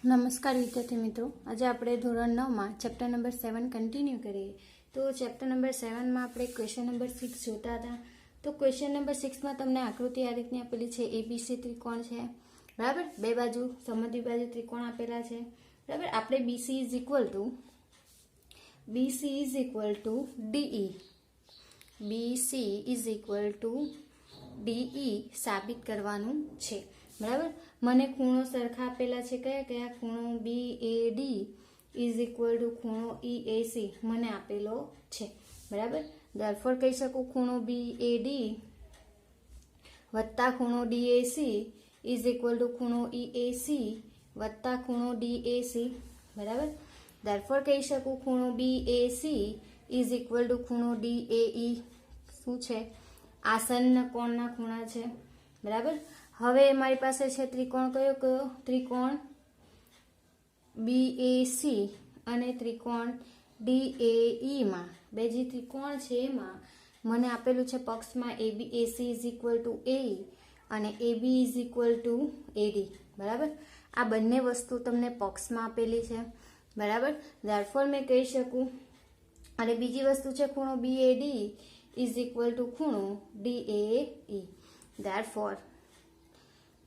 નમસ્કાર વિદ્યાર્થી મિત્રો, આજે આપણે ધોરણ 9માં ચેપ્ટર નંબર 7 કન્ટિન્યુ કરીએ. તો ચેપ્ટર નંબર 7માં આપણે ક્વેશ્ચન નંબર 6 જોતા હતા. તો ક્વેશ્ચન નંબર 6માં તમને આકૃતિ આ રીતની આપેલી છે. એબીસી ત્રિકોણ છે, બરાબર. બે બાજુ સમદ્વિ બાજુ ત્રિકોણ આપેલા છે, બરાબર. આપણે BC is equal to DE, BC is equal to DE સાબિત કરવાનું છે, બરાબર. મને ખૂણો સરખા આપેલા છે. કયા કયા? ખૂણો BAD ઇઝ ઇક્વલ ટુ ખૂણો EAC મને આપેલો છે, બરાબર. ધેરફોર કહી શકું ખૂણો BAD વત્તા ખૂણો DAC ઇઝ ઇક્વલ ટુ ખૂણો EAC વત્તા ખૂણો DAC, બરાબર. ધેરફોર કહી શકું ખૂણો BAC ઇઝ ઇક્વલ ટુ ખૂણો DAE શું છે? આસન્ન કોણના ખૂણા છે, બરાબર. હવે મારી પાસે છે ત્રિકોણ. કયો કયો? ત્રિકોણ BAC અને ત્રિકોણ DAE માં બે જે ત્રિકોણ છે એમાં મને આપેલું છે પક્ષમાં AB AC is equal to AE અને AB is equal to AD, બરાબર. આ બંને વસ્તુ તમને પક્ષમાં આપેલી છે, બરાબર. ધેરફોર મેં કહી શકું. અને બીજી વસ્તુ છે ખૂણો BAD ઇઝ ઇક્વલ ટુ ખૂણો DAE. ધેરફોર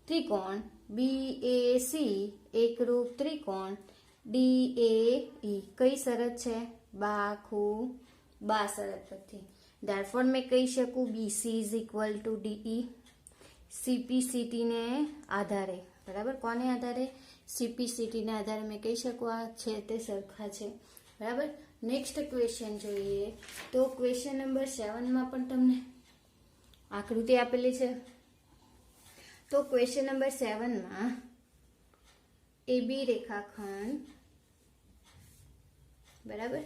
ત્રિકોણ BAC એકરૂપ ત્રિકોણ DAE કઈ શરત છે? બા શરત પરથી. ધેરફોર મેં કહી શકું BC is equal to DE CPCT ને આધારે, બરાબર. કોને આધારે? CPCT ને આધારે મેં કહી શકું આ છે તે સરખા છે, બરાબર. નેક્સ્ટ ક્વેશ્ચન જોઈએ. તો ક્વેશ્ચન નંબર 7માં પણ તમને આકૃતિ આપેલી છે. તો ક્વેશ્ચન નંબર 7માં AB રેખાખંડ, બરાબર,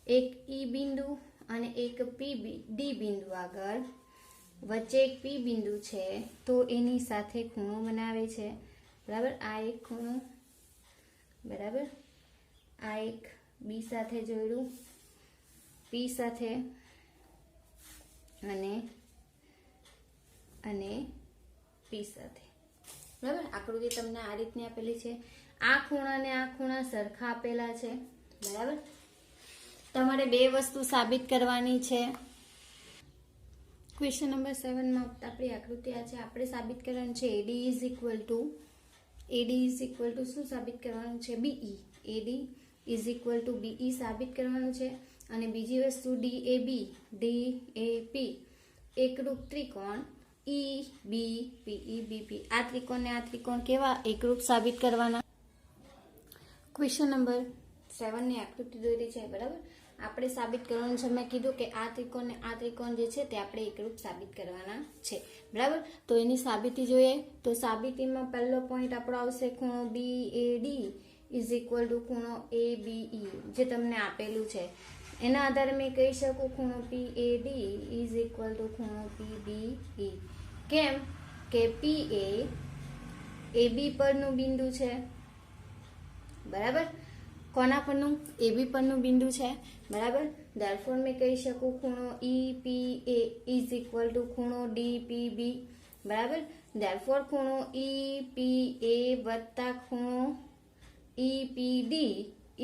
એક E બિંદુ અને એક D બિંદુ આગળ વચ્ચે એક P બિંદુ છે તો એની સાથે ખૂણો બનાવે છે, બરાબર. આ એક ખૂણો, બરાબર. આ એક B સાથે જોડ્યું, P સાથે અને P સાથે, બરાબર. આકૃતિ તમને આ રીતની આપેલી છે. આ ખૂણા ને આ ખૂણા સરખા આપેલા છે, બરાબર. તમારે બે વસ્તુ સાબિત કરવાની છે. ક્વેશ્ચન નંબર 7માં આપણી આકૃતિ આ છે. આપણે સાબિત કરવાનું છે AD ઇઝ ઇક્વલ ટુ શું સાબિત કરવાનું છે? BE. AD is equal to BE સાબિત કરવાનું છે. અને બીજી વસ્તુ DAP એકરૂપ ત્રિકોણ EBP. આ ત્રિકોણ ને આ ત્રિકોણ કેવા? એકરૂપ સાબિત કરવાના. ક્વેશ્ચન નંબર 7 ની આકૃતિ દોરી છે, બરાબર. આપણે સાબિત કરવાનું છે. મેં કીધું કે આ ત્રિકોણ ને આ ત્રિકોણ જે છે તે આપણે એકરૂપ સાબિત કરવાના છે, બરાબર. તો એની સાબિતી જોઈએ. તો સાબિતીમાં પહેલો પોઈન્ટ આપણો આવશે ખૂણો BAD ઇઝ ઇક્વલ ટુ ખૂણો ABE જે તમને આપેલું છે. એના આધારે મેં કહી શકું ખૂણો PAD ઇઝ ઇક્વલ ટુ ખૂણો PBE. કેમ કે P એ AB પરનું બિંદુ છે, બરાબર. કોના પરનું? AB પરનું બિંદુ છે, બરાબર. ધેરફોર મેં કહી શકું ખૂણો EPA ઇઝ ઇક્વલ ટુ ખૂણો DPB, બરાબર. ધેરફોર ખૂણો EPA વત્તા ખૂણો EPD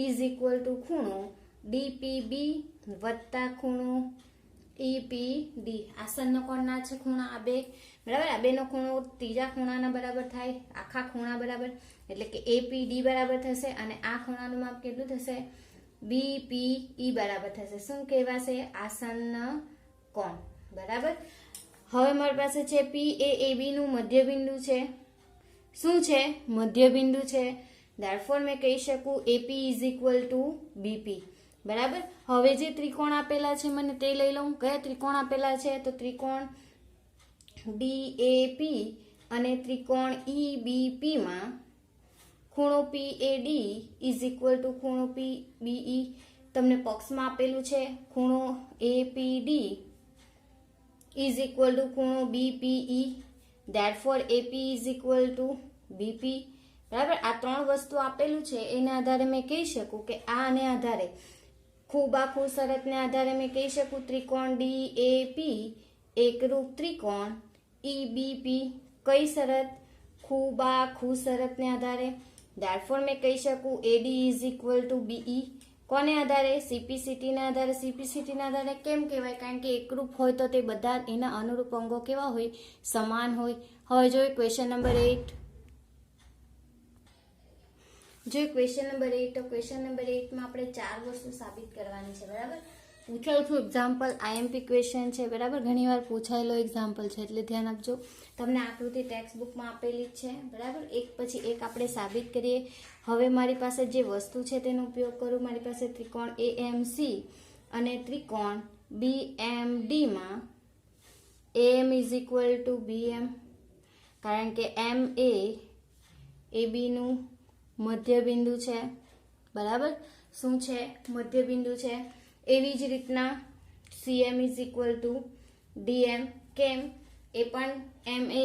ઇઝ ઇક્વલ ટુ ખૂણો DPB વત્તા ખૂણો EPD. આસન્ન કોણના છે ખૂણા આ બે, બરાબર. આ બેનો ખૂણો ત્રીજા ખૂણાના બરાબર થાય, આખા ખૂણા બરાબર, એટલે કે APD બરાબર થશે. અને આ ખૂણાનું માપ કેટલું થશે? BPE બરાબર થશે. શું કહેવાશે? આસન્ન કોણ, બરાબર. હવે મારી પાસે છે P એ AB નું મધ્યબિંદુ છે. શું છે? મધ્યબિંદુ છે. ધેરફોર મેં કહી શકું AP is equal to BP, બરાબર. હવે જે ત્રિકોણ આપેલા છે મને તે લઈ લઉં. કયા ત્રિકોણ આપેલા છે? તો ત્રિકોણ DAP અને ત્રિકોણ EBP માં ખૂણો PAD ઇઝ ઇક્વલ ટુ ખૂણો PBE તમને પક્ષમાં આપેલું છે. ખૂણો APD ઇઝ ઇક્વલ ટુ ખૂણો BPE. Therefore AP is equal to BP, બરાબર. આ ત્રણ વસ્તુ આપેલું છે એના આધારે મેં કહી શકું કે આને આધારે ખૂબાખૂ શરતને આધારે મેં કહી શકું ત્રિકોણ DAP એકરૂપ ત્રિકોણ EBP. કઈ શરત? ખૂબાખૂ શરતને આધારે. ધેરફોર મેં કહી શકું AD is equal to BE કોને આધારે CPCT ના આધારે. CPCT ના આધારે કેમ કહેવાય? કારણ કે એકરૂપ હોય તો તે બધા એના અનુરૂપ અંગો કેવા હોય? સમાન હોય. હવે જોઈએ ક્વેશ્ચન નંબર 8. જો ક્વેશ્ચન નંબર 8 તો ક્વેશ્ચન નંબર 8 માં આપણે 4 વસ્તુ સાબિત કરવાની છે. બરાબર, પૂછેલું છું એક્ઝામ્પલ IMP ક્વેશ્ચન છે. બરાબર, ઘણીવાર પૂછાયેલો એક્ઝામ્પલ છે એટલે ધ્યાન આપજો. તમને આકૃતિ ટેક્સ્ટ બુકમાં આપેલી જ છે. બરાબર, એક પછી એક આપણે સાબિત કરીએ. હવે મારી પાસે જે વસ્તુ છે તેનો ઉપયોગ કરું. મારી પાસે ત્રિકોણ AMC અને ત્રિકોણ BMD માં AM is equal to BM, કારણ કે M એ AB નું મધ્યબિંદુ છે. બરાબર, શું છે? મધ્યબિંદુ છે. એવી જ રીતના CM is equal to DM. કેમ? એ પણ MA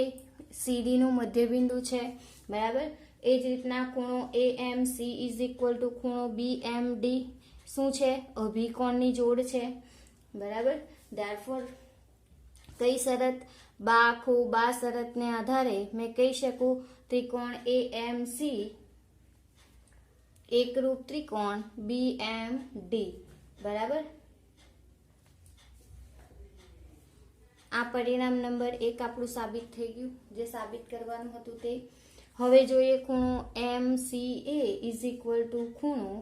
CD નું મધ્યબિંદુ છે. બરાબર, એ જ રીતના ખૂણો AMC ઇઝ ઇક્વલ ટુ ખૂણો BMD શું છે? અભિકોણની જોડ છે. બરાબર, ધેરફોર કઈ શરત? બા શરતને આધારે મેં કહી શકું ત્રિકોણ AMC એકરૂપ ત્રિકોણ BMD. બરાબર, આ પરિણામ નંબર 1 આપણું સાબિત થઈ ગયું, જે સાબિત કરવાનું હતું તે. હવે જોઈએ ખૂણો MCA ઇઝ ઇક્વલ ટુ ખૂણો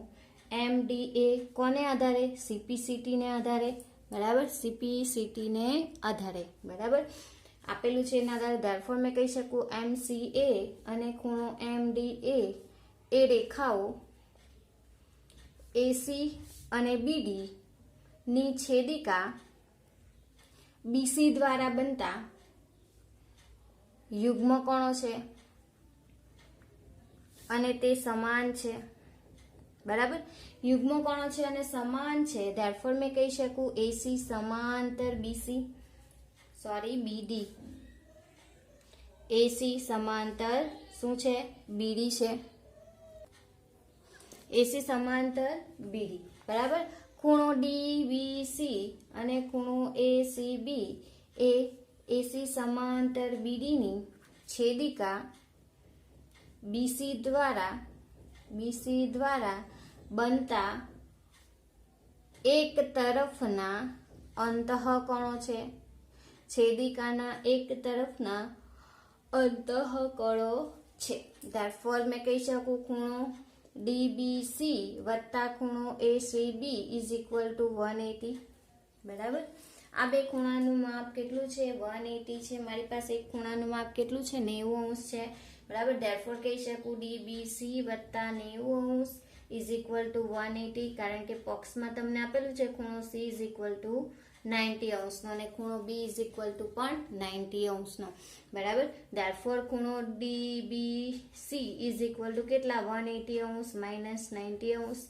MDA કોને આધારે? CPCT ને આધારે. બરાબર, CPCT ને આધારે. બરાબર, આપેલું છે એના આધારે. ધેરફોર મેં કહી શકું MCA અને ખૂણો MDA એ રેખાઓ AC અને BD ની છેદિકા BC દ્વારા બનતા યુગ્મ કોણો છે અને તે સમાન છે. બરાબર, યુગ્મ કોણો છે અને સમાન છે. ધેરફોર મેં કહી શકું AC સમાંતર BD. AC સમાંતર શું છે? BD છે. AC સમાંતર BD. બરાબર, ખૂણો DBC અને ખૂણો ACB એ AC સમાંતર BD ની છેદિકા BC દ્વારા બનતા એક તરફના અંતઃકોણો છે. છેદિકાના એક તરફના અંતઃકોણો છે. ધેરફોર મેં કહી શકું ખૂણો DBC વત્તા ખૂણો ACB ઇઝ ઇક્વલ ટુ 180. બરાબર, આ બે ખૂણાનું માપ કેટલું છે? 180 છે. મારી પાસે એક ખૂણાનું માપ કેટલું છે? 90° છે. બરાબર, ધેરફોર કહી શકું DBC વત્તા 90° ઇઝ ઇક્વલ ટુ 180, કારણ કે બોક્સમાં તમને આપેલું છે ખૂણો C ઇઝ ઇક્વલ ટુ 90° અને ખૂણો B ઇઝ ઇક્વલ ટુ પણ 90°. બરાબર, ધેરફોર ખૂણો DBC ઇઝ ઇક્વલ ટુ કેટલા? 180° માઇનસ 90°.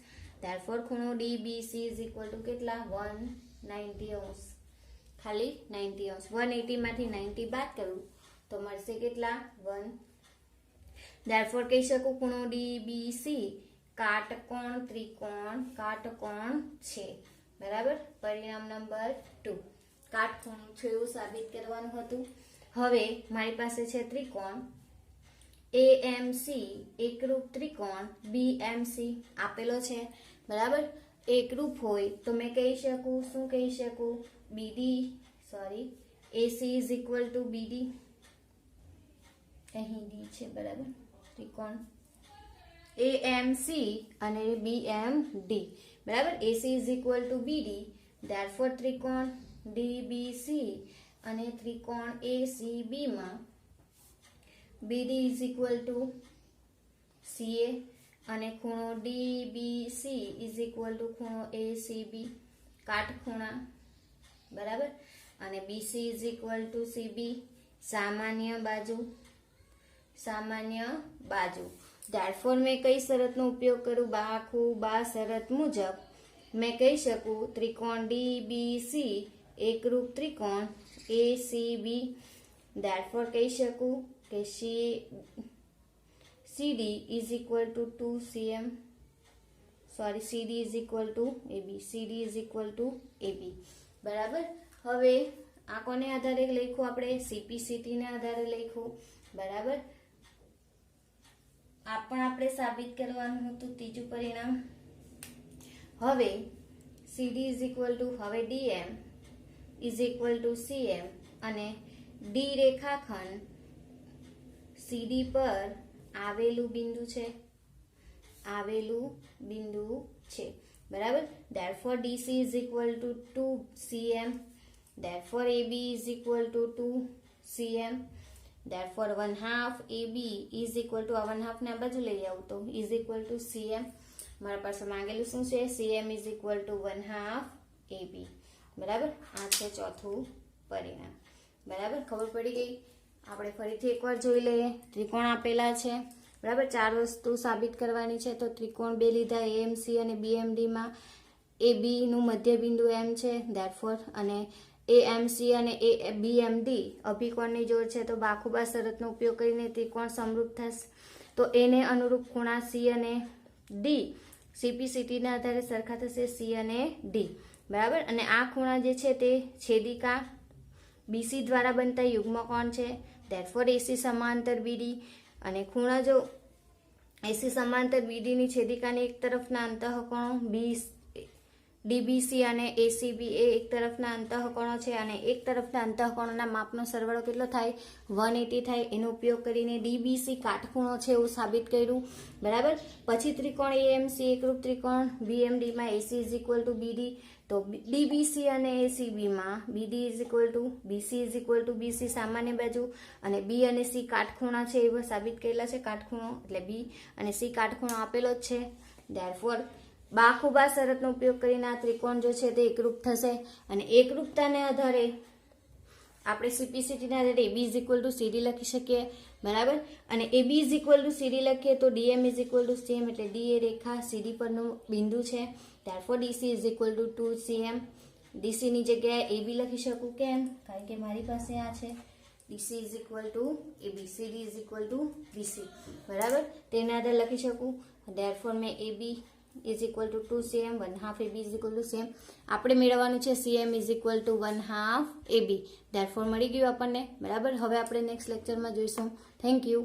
ધેરફોર ખૂણો DBC ઇઝ ઇક્વલ ટુ કેટલા? 190°. ખાલી 90°. 180 માંથી 90 બાદ કરું તો મળશે કેટલા? 1. ધેરફોર કહી શકું ખૂણો DBC કાટકોણ ત્રિકોણ છે. બરાબર, પરિણામ નંબર 2 કાટખૂણું છે એવું સાબિત કરવાનું હતું. હવે મારી પાસે છે ત્રિકોણ AMC એકરૂપ ત્રિકોણ BMC આપેલો છે. બરાબર, એકરૂપ હોય તો મેં કહી શકું, શું કહી શકું? AC is equal to BD. અહીં D છે. બરાબર, ત્રિકોણ AMC અને BMD. બરાબર, AC is equal to BD. Therefore ત્રિકોણ DBC અને ત્રિકોણ ACB માં BD is equal to CA અને ખૂણો DBC ઇઝ ઇક્વલ ટુ ખૂણો ACB કાટખૂણા. બરાબર, અને BC is equal to CB સામાન્ય બાજુ. ધેરફોર મેં કઈ શરતનો ઉપયોગ કરું? બા શરત મુજબ મેં કહી શકું ત્રિકોણ DBC એકરૂપ ત્રિકોણ ACB. ધેરફોર કહી શકું કે CD is equal to 2CM. CD is equal to AB. બરાબર, હવે આ કોને આધારે લખ્યું? આપણે CPCT ને આધારે લખ્યું. બરાબર, આ પણ આપણે સાબિત કરવાનું હતું ત્રીજું પરિણામ. હવે CD ઇઝ ઇક્વલ ટુ હવે DM is equal to CM અને D રેખાખંડ CD પર આવેલું બિંદુ છે બરાબર. therefore DC is equal to 2cm, therefore AB is equal to 2cm, therefore 1/2 AB is equal to 1/2 ને આ બાજુ લઈ આવું તો is equal to cm. મારા પાસે માંગેલું શું છે? cm is equal to 1/2 AB બરાબર. આ છે ચોથું પરિણામ બરાબર. ખબર પડી ગઈ? આપણે ફરીથી એકવાર જોઈ લઈએ. ત્રિકોણ આપેલા છે બરાબર. 4 વસ્તુ સાબિત કરવાની છે. તો ત્રિકોણ 2 લીધા AMC અને BMD માં AB નું મધ્ય બિંદુ M છે therefore અને AMC અને BMD અભિકોણની જોડ છે. તો બાખુબા શરતનો ઉપયોગ કરીને ત્રિકોણ સમરૂપ થશે. તો એને અનુરૂપ ખૂણા C અને D CPCT ના આધારે સરખા થશે. C અને D બરાબર. અને આ ખૂણા જે છે તે છેદિકા BC દ્વારા બનતા યુગ્મ કોણ છે therefore AC સમાંતર BD અને ખૂણા જો AC સમાંતર BD ની છેદિકાની એક તરફના અંતઃકોણો DBC અને ACB એ એક તરફના અંતઃકોણો છે અને એક તરફના અંતઃકોણોના માપનો સરવાળો કેટલો થાય? 180 થાય. એનો ઉપયોગ કરીને DBC કાટખૂણો છે એવું સાબિત કર્યું બરાબર. પછી ત્રિકોણ AMC એકરૂપ ત્રિકોણ BMD માં AC is equal to BD તો DBC અને ACB માં BD is equal to BC is equal to BC સામાન્ય બાજુ અને B અને C કાટખૂણા છે એવું સાબિત કરેલા છે. કાટખૂણો એટલે B અને C કાટખૂણો આપેલો જ છે. therefore બાખુબા શરતનો ઉપયોગ કરીને આ ત્રિકોણ જો છે તે એકરૂપ થશે અને એકરૂપતાને આધારે આપણે CPCT ના આધારે AB is equal to CD લખી શકીએ બરાબર. અને AB is equal to CD લખીએ તો DM is equal to CM એટલે D એ રેખા CD પરનું બિંદુ છે. therefore DC is equal to 2cm. DC ની જગ્યાએ AB લખી શકું. કેમ? કારણ કે મારી પાસે આ છે. DC is equal to AB, CD is equal to BC બરાબર. તેના આધારે લખી શકું. therefore મેં AB is equal to 2cm, 1/2 AB is equal to cm. આપણે મેળવવાનું છે cm is equal to 1/2 AB. therefore મળી ગયું આપણને બરાબર. હવે આપણે નેક્સ્ટ લેક્ચરમાં જોઈશું. Thank you.